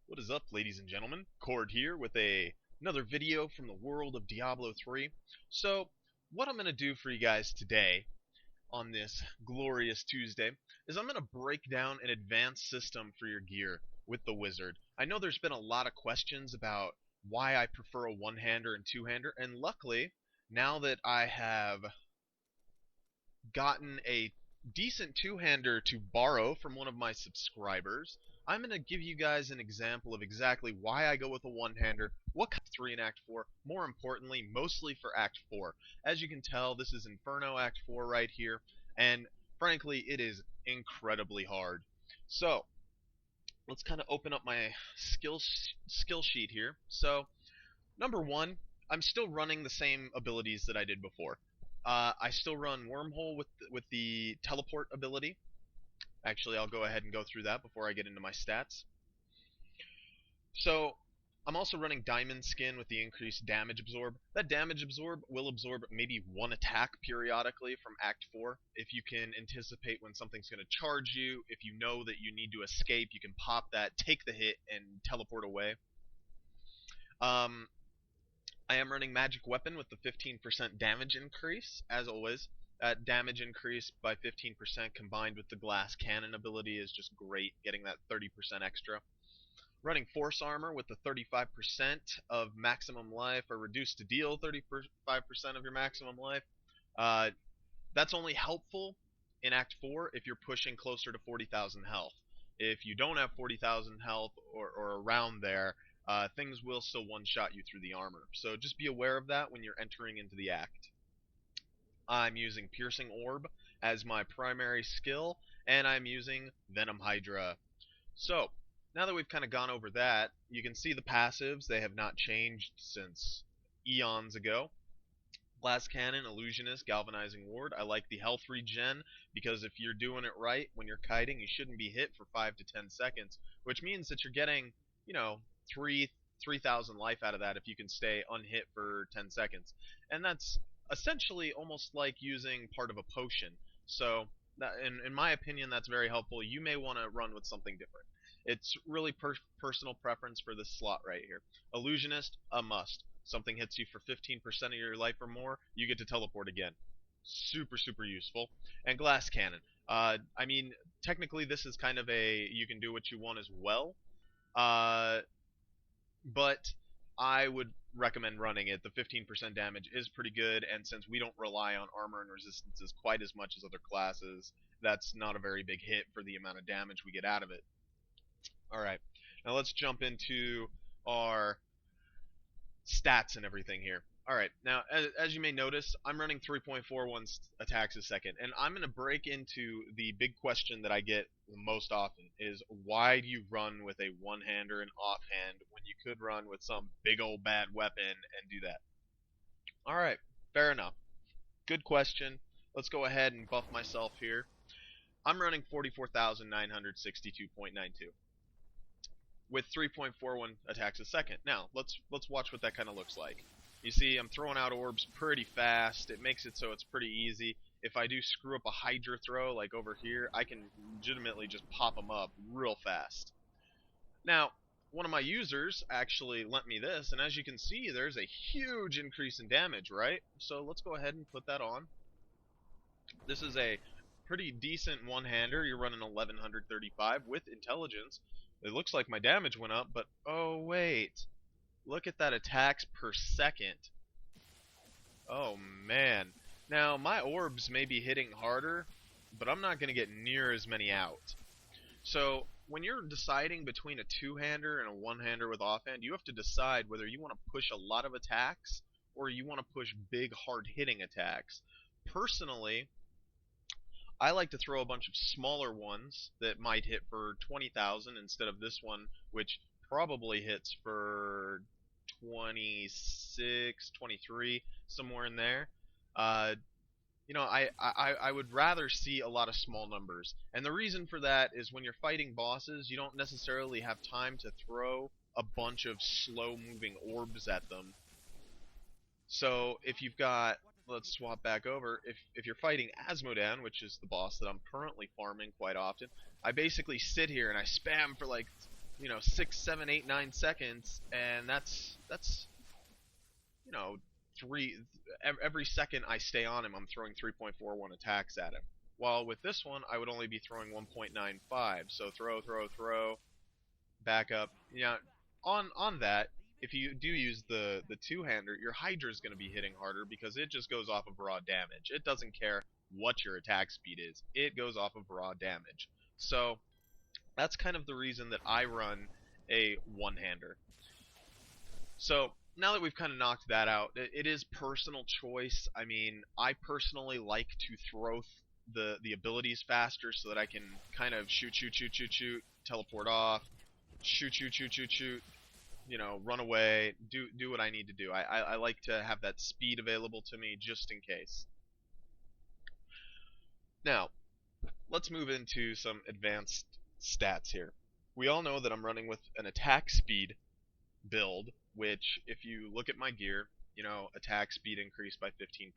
What is up, ladies and gentlemen? Khord here with another video from the world of Diablo 3. So, what I'm going to do for you guys today on this glorious Tuesday is I'm going to break down an advanced system for your gear with the wizard. I know there's been a lot of questions about why I prefer a one-hander and two-hander, and luckily, now that I have gotten a decent two-hander to borrow from one of my subscribers, I'm going to give you guys an example of exactly why I go with a one-hander, what Act 3 and Act 4, more importantly, mostly for Act 4. As you can tell, this is Inferno Act 4 right here, and frankly, it is incredibly hard. So, let's kind of open up my skill sheet here. So, number one, I'm still running the same abilities that I did before. I still run Wormhole with the teleport ability. Actually, I'll go ahead and go through that before I get into my stats. So, I'm also running Diamond Skin with the increased damage absorb. That damage absorb will absorb maybe one attack periodically from Act 4. If you can anticipate when something's going to charge you, if you know that you need to escape, you can pop that, take the hit, and teleport away. I am running Magic Weapon with the 15% damage increase, as always. That damage increase by 15% combined with the Glass Cannon ability is just great, getting that 30% extra. Running Force Armor with the 35% of maximum life, or reduced to deal 35% of your maximum life. That's only helpful in Act 4 if you're pushing closer to 40,000 health. If you don't have 40,000 health or around there, things will still one-shot you through the armor. So just be aware of that when you're entering into the act. I'm using Piercing Orb as my primary skill, and I'm using Venom Hydra. So, now that we've kind of gone over that, you can see the passives. They have not changed since eons ago. Glass Cannon, Illusionist, Galvanizing Ward. I like the health regen, because if you're doing it right when you're kiting, you shouldn't be hit for 5 to 10 seconds, which means that you're getting, 3,000 life out of that if you can stay unhit for 10 seconds. And that's essentially almost like using part of a potion. So, in my opinion, that's very helpful. You may want to run with something different. It's really personal preference for this slot right here. Illusionist, a must. Something hits you for 15% of your life or more, you get to teleport again. Super, super useful. And Glass Cannon. I mean, technically this is kind of a you can do what you want as well. But I would recommend running it. The 15% damage is pretty good, and since we don't rely on armor and resistances quite as much as other classes, that's not a very big hit for the amount of damage we get out of it. Alright, now let's jump into our stats and everything here. Alright, now as you may notice, I'm running 3.41 attacks a second, and I'm going to break into the big question that I get the most often, is why do you run with a one-hander and offhand when you could run with some big old bad weapon and do that? Alright, fair enough. Good question. Let's go ahead and buff myself here. I'm running 44,962.92 with 3.41 attacks a second. Now, let's watch what that kind of looks like. You see, I'm throwing out orbs pretty fast. It makes it so it's pretty easy. If I do screw up a Hydra throw, like over here, I can legitimately just pop them up real fast. Now, one of my users actually lent me this, and as you can see, there's a huge increase in damage, right? So let's go ahead and put that on. This is a pretty decent one-hander. You're running 1135 with intelligence. It looks like my damage went up, but oh wait. Look at that attacks per second. Oh man. Now, my orbs may be hitting harder, but I'm not going to get near as many out. So, when you're deciding between a two-hander and a one-hander with offhand, you have to decide whether you want to push a lot of attacks or you want to push big, hard-hitting attacks. Personally, I like to throw a bunch of smaller ones that might hit for 20,000 instead of this one, which probably hits for 26, 23, somewhere in there. I would rather see a lot of small numbers. And the reason for that is when you're fighting bosses, you don't necessarily have time to throw a bunch of slow-moving orbs at them. So if you've got, let's swap back over, if you're fighting Asmodan, which is the boss that I'm currently farming quite often, I basically sit here and I spam for like 6, 7, 8, 9 seconds, and that's you know, three every second I stay on him, I'm throwing 3.41 attacks at him. While with this one, I would only be throwing 1.95. So throw, back up. On that, if you do use the two-hander, your Hydra is going to be hitting harder because it just goes off of raw damage. It doesn't care what your attack speed is. It goes off of raw damage. So that's kind of the reason that I run a one-hander. So now that we've kind of knocked that out, it is personal choice. I mean, I personally like to throw the abilities faster so that I can kind of shoot, teleport off, shoot, run away, do what I need to do. I like to have that speed available to me just in case. Now, let's move into some advanced stats here. We all know that I'm running with an attack speed build, which, if you look at my gear, attack speed increased by 15%,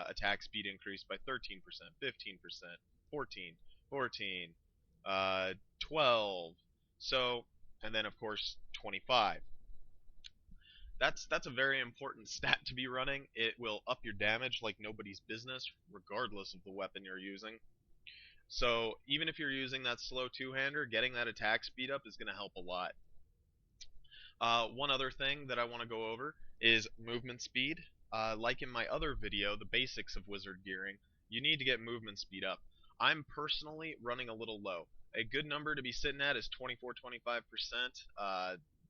attack speed increased by 13%, 15%, 14, 12, so, and then of course 25. That's a very important stat to be running. It will up your damage like nobody's business, regardless of the weapon you're using. So even if you're using that slow two-hander, getting that attack speed up is going to help a lot. One other thing that I want to go over is movement speed. Like in my other video, the basics of wizard gearing, you need to get movement speed up. I'm personally running a little low. A good number to be sitting at is 24-25%.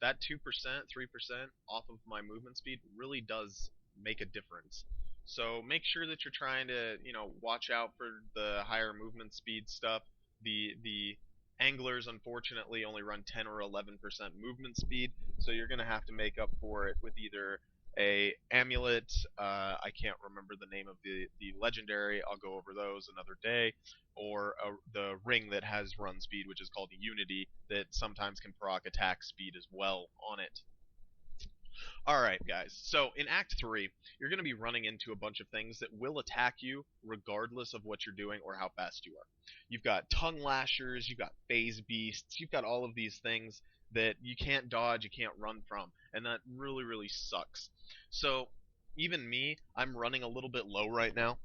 That 2%, 3% off of my movement speed really does make a difference. So make sure that you're trying to, watch out for the higher movement speed stuff. The anglers, unfortunately, only run 10 or 11% movement speed, so you're going to have to make up for it with either a amulet, I can't remember the name of the legendary, I'll go over those another day, or the ring that has run speed, which is called Unity, that sometimes can proc attack speed as well on it. Alright guys, so in Act 3, you're going to be running into a bunch of things that will attack you regardless of what you're doing or how fast you are. You've got tongue lashers, you've got phase beasts, you've got all of these things that you can't dodge, you can't run from, and that really, really sucks. So even me, I'm running a little bit low right now.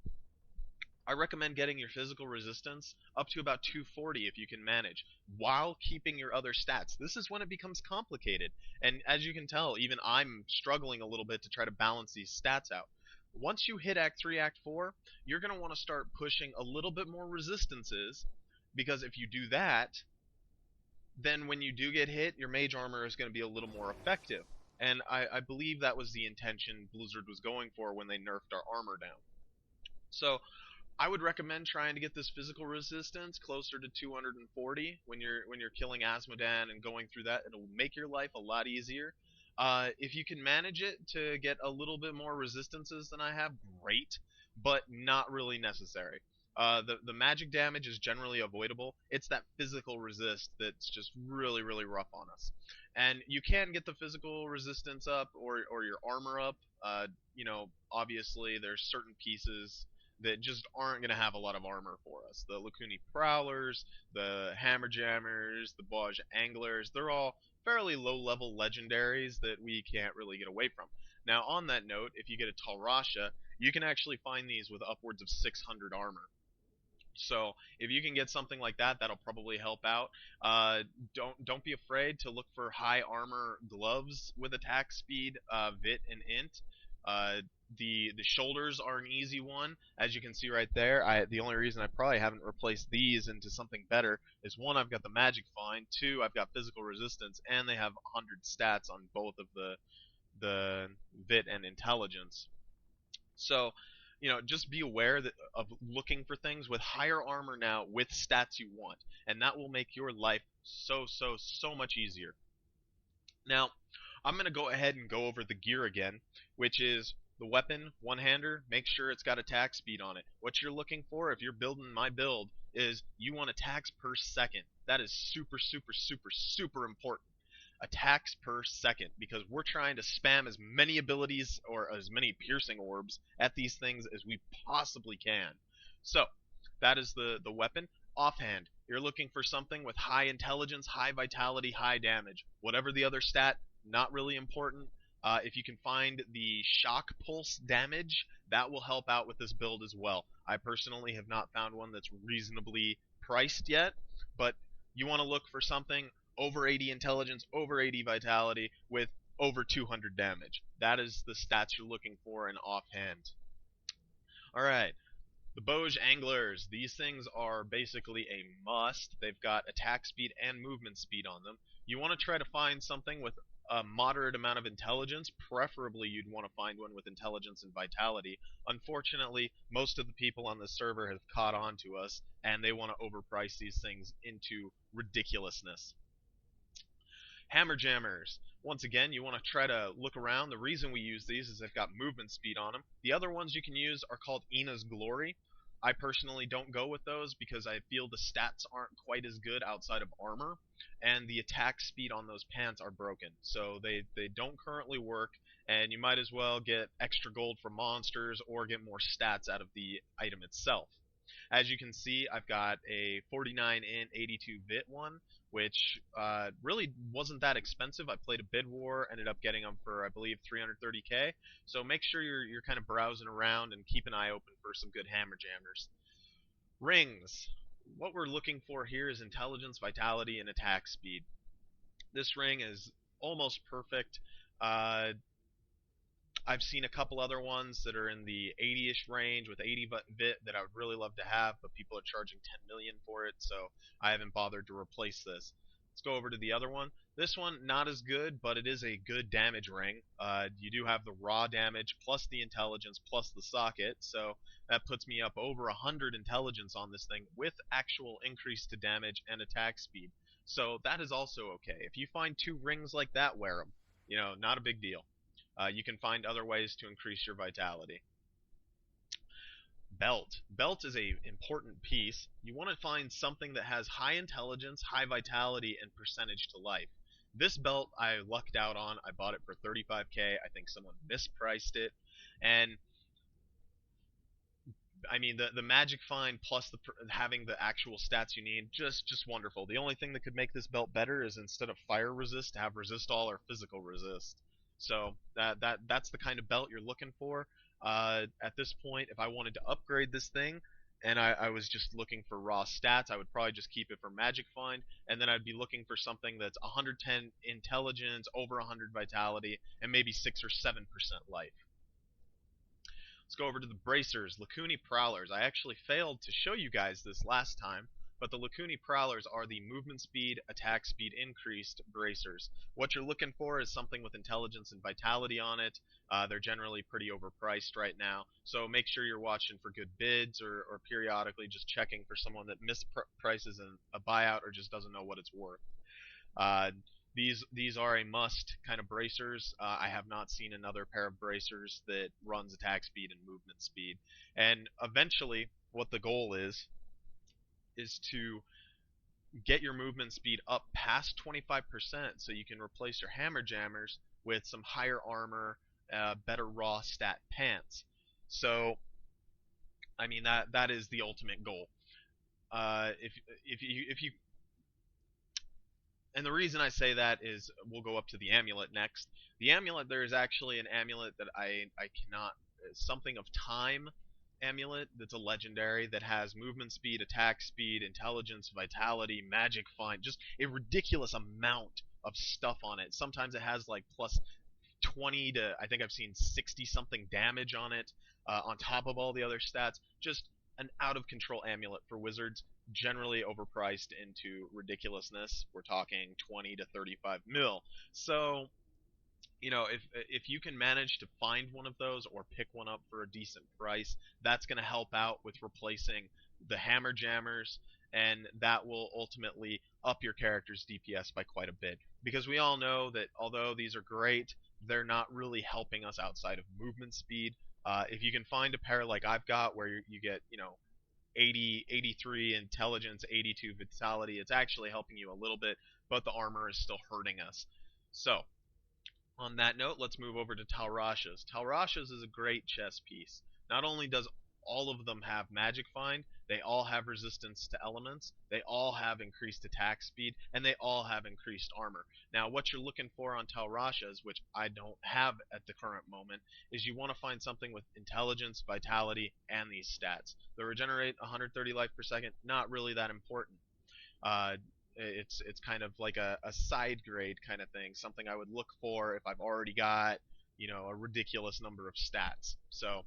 I recommend getting your physical resistance up to about 240 if you can manage, while keeping your other stats. This is when it becomes complicated, and as you can tell, even I'm struggling a little bit to try to balance these stats out. Once you hit Act 3, Act 4, you're going to want to start pushing a little bit more resistances, because if you do that, then when you do get hit, your mage armor is going to be a little more effective. And I believe that was the intention Blizzard was going for when they nerfed our armor down. So I would recommend trying to get this physical resistance closer to 240 when you're killing Asmodan and going through that. It'll make your life a lot easier. If you can manage it to get a little bit more resistances than I have, great, but not really necessary. The magic damage is generally avoidable. It's that physical resist that's just really, really rough on us. And you can get the physical resistance up or your armor up. Obviously there's certain pieces that just aren't going to have a lot of armor for us. The Lakuni Prowlers, the Hammerjammers, the Boj Anglers, they're all fairly low-level legendaries that we can't really get away from. Now, on that note, if you get a Talrasha, you can actually find these with upwards of 600 armor. So if you can get something like that, that'll probably help out. Don't be afraid to look for high armor gloves with attack speed, Vit, and Int. The shoulders are an easy one, as you can see right there. The only reason I probably haven't replaced these into something better is, one, I've got the magic find, two, I've got physical resistance, and they have 100 stats on both of the Vit and intelligence. So, just be aware of looking for things with higher armor now with stats you want, and that will make your life so much easier. Now, I'm going to go ahead and go over the gear again, which is the weapon, one-hander. Make sure it's got attack speed on it. What you're looking for, if you're building my build, is you want attacks per second. That is super important. Attacks per second, because we're trying to spam as many abilities or as many piercing orbs at these things as we possibly can. So that is the weapon. Offhand, You're looking for something with high intelligence, high vitality, high damage. Whatever the other stat, not really important. If you can find the shock pulse damage, that will help out with this build as well. I personally have not found one that's reasonably priced yet, but you want to look for something over 80 intelligence, over 80 vitality, with over 200 damage. That is the stats you're looking for in offhand. Alright, the Boj Anglers. These things are basically a must. They've got attack speed and movement speed on them. You want to try to find something with a moderate amount of intelligence. Preferably, you'd want to find one with intelligence and vitality. Unfortunately, most of the people on this server have caught on to us, and they want to overprice these things into ridiculousness. Hammer Jammers. Once again, you want to try to look around. The reason we use these is they've got movement speed on them. The other ones you can use are called Ina's Glory. I personally don't go with those because I feel the stats aren't quite as good outside of armor, and the attack speed on those pants are broken. So they don't currently work, and you might as well get extra gold for monsters or get more stats out of the item itself. As you can see, I've got a 49 int 82 bit one, which really wasn't that expensive. I played a bid war, ended up getting them for, I believe, 330k. So make sure you're kind of browsing around and keep an eye open for some good hammer jammers. Rings. What we're looking for here is intelligence, vitality, and attack speed. This ring is almost perfect. I've seen a couple other ones that are in the 80-ish range with 80 bit that I would really love to have, but people are charging 10 million for it, so I haven't bothered to replace this. Let's go over to the other one. This one, not as good, but it is a good damage ring. You do have the raw damage plus the intelligence plus the socket, so that puts me up over 100 intelligence on this thing with actual increase to damage and attack speed. So that is also okay. If you find two rings like that, wear them. You know, not a big deal. You can find other ways to increase your vitality. Belt. Belt is a important piece. You want to find something that has high intelligence, high vitality, and percentage to life. This belt I lucked out on. I bought it for 35k. I think someone mispriced it. And I mean, the magic find plus having the actual stats you need, just wonderful. The only thing that could make this belt better is instead of fire resist, to have resist all or physical resist. So that's the kind of belt you're looking for. At this point, if I wanted to upgrade this thing, and I was just looking for raw stats, I would probably just keep it for Magic Find, and then I'd be looking for something that's 110 intelligence, over 100 vitality, and maybe 6 or 7% life. Let's go over to the bracers, Lacuni Prowlers. I actually failed to show you guys this last time, but the Lacuni Prowlers are the movement speed, attack speed increased bracers. What you're looking for is something with intelligence and vitality on it. They're generally pretty overpriced right now, so make sure you're watching for good bids or periodically just checking for someone that misprices a buyout or just doesn't know what it's worth. These are a must kind of bracers. I have not seen another pair of bracers that runs attack speed and movement speed. And eventually, what the goal is to get your movement speed up past 25% so you can replace your hammer jammers with some higher armor, better raw stat pants. So, I mean, that is the ultimate goal. If you And the reason I say that is we'll go up to the amulet next. The amulet, there is actually an amulet that I cannot, something of time amulet that's a legendary that has movement speed, attack speed, intelligence, vitality, magic find, just a ridiculous amount of stuff on it. Sometimes it has like plus 20 to, I think I've seen 60 something damage on it, on top of all the other stats. Just an out of control amulet for wizards, generally overpriced into ridiculousness. We're talking 20 to 35 mil. So, you know, if you can manage to find one of those or pick one up for a decent price, that's going to help out with replacing the hammer jammers, and that will ultimately up your character's DPS by quite a bit. Because we all know that although these are great, they're not really helping us outside of movement speed. If you can find a pair like I've got where you get, you know, 80, 83 intelligence, 82 vitality, it's actually helping you a little bit, but the armor is still hurting us. So, on that note, let's move over to Talrashas. Talrashas is a great chess piece. Not only does all of them have Magic Find, They all have resistance to elements, they all have increased attack speed, and they all have increased armor. Now, what you're looking for on Tal Rashas, which I don't have at the current moment, is you want to find something with intelligence, vitality, and these stats. The regenerate 130 life per second, not really that important. Uh, it's kind of like a side grade kind of thing, something I would look for if I've already got, a ridiculous number of stats. So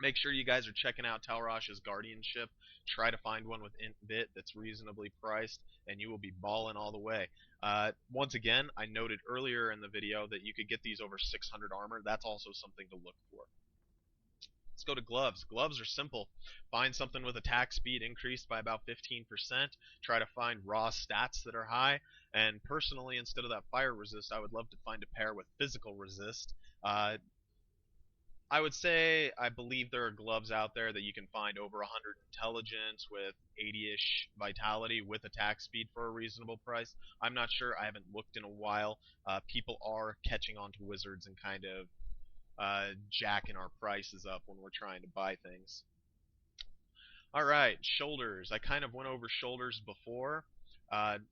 make sure you guys are checking out Tal Rash's Guardianship. Try to find one with int bit that's reasonably priced, and you will be balling all the way. Once again, I noted earlier in the video that you could get these over 600 armor. That's also something to look for. Let's go to gloves. Gloves are simple. Find something with attack speed increased by about 15%. Try to find raw stats that are high. And personally, instead of that fire resist, I would love to find a pair with physical resist. I would say I believe there are gloves out there that you can find over 100 intelligence with 80-ish vitality with attack speed for a reasonable price. I'm not sure. I haven't looked in a while. People are catching on to wizards and kind of jacking our prices up when we're trying to buy things. Alright, shoulders. I kind of went over shoulders before.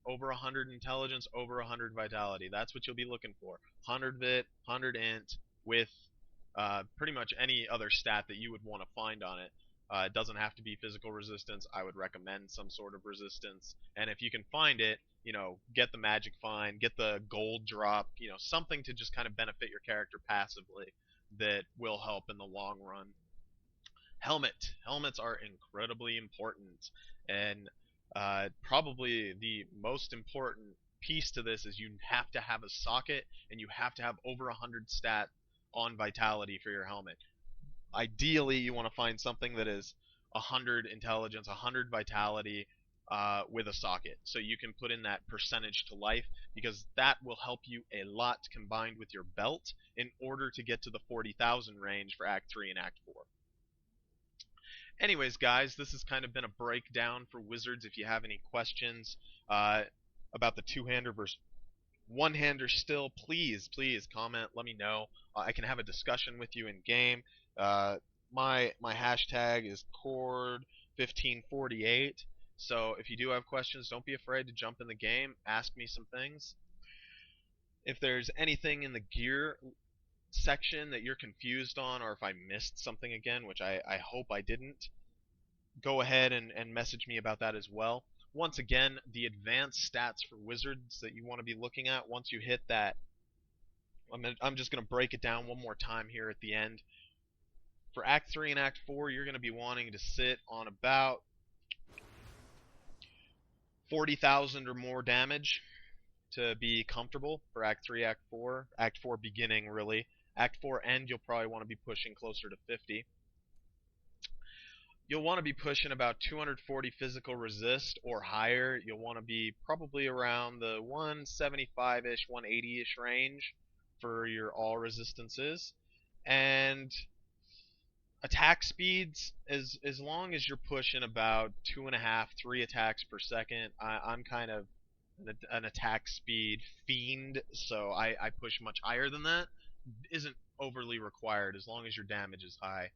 Over 100 intelligence, over 100 vitality. That's what you'll be looking for. 100 vit, 100 int, with pretty much any other stat that you would want to find on it. It doesn't have to be physical resistance. I would recommend some sort of resistance. And if you can find it, get the magic find, get the gold drop, something to just kind of benefit your character passively that will help in the long run. Helmet. Helmets are incredibly important, and probably the most important piece to this is you have to have a socket, and you have to have over 100 stat on vitality for your helmet. Ideally, you want to find something that is 100 intelligence, 100 vitality, with a socket, so you can put in that percentage to life, because that will help you a lot combined with your belt in order to get to the 40,000 range for Act 3 and Act 4. Anyways, guys, this has kind of been a breakdown for Wizards. If you have any questions about the two-hander versus one-hander still, please comment, let me know. I can have a discussion with you in game. My hashtag is Khord1548. So if you do have questions, don't be afraid to jump in the game, ask me some things. If there's anything in the gear section that you're confused on, or if I missed something again, which I hope I didn't, go ahead and message me about that as well. Once again, the advanced stats for Wizards that you want to be looking at, once you hit that, I'm just going to break it down one more time here at the end. For Act 3 and Act 4, you're going to be wanting to sit on about 40,000 or more damage to be comfortable for Act 3, Act 4. Act 4 beginning, really. Act 4 end, you'll probably want to be pushing closer to 50. You'll want to be pushing about 240 physical resist or higher. You'll want to be probably around the 175-ish, 180-ish range for your all resistances. And attack speeds, as long as you're pushing about 2.5, 3 attacks per second, I'm kind of an attack speed fiend, so I push much higher than that. Isn't overly required as long as your damage is high.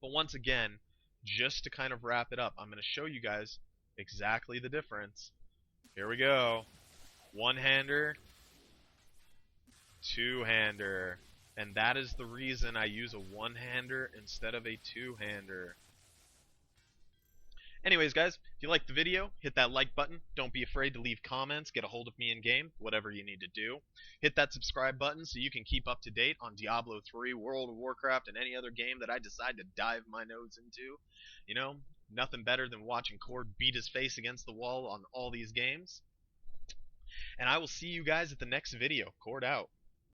But once again, just to kind of wrap it up, I'm going to show you guys exactly the difference. Here we go. One-hander, two-hander. And that is the reason I use a one-hander instead of a two-hander. Anyways, guys, if you liked the video, hit that like button. Don't be afraid to leave comments. Get a hold of me in-game, whatever you need to do. Hit that subscribe button so you can keep up to date on Diablo 3, World of Warcraft, and any other game that I decide to dive my nose into. Nothing better than watching Khord beat his face against the wall on all these games. And I will see you guys at the next video. Khord out.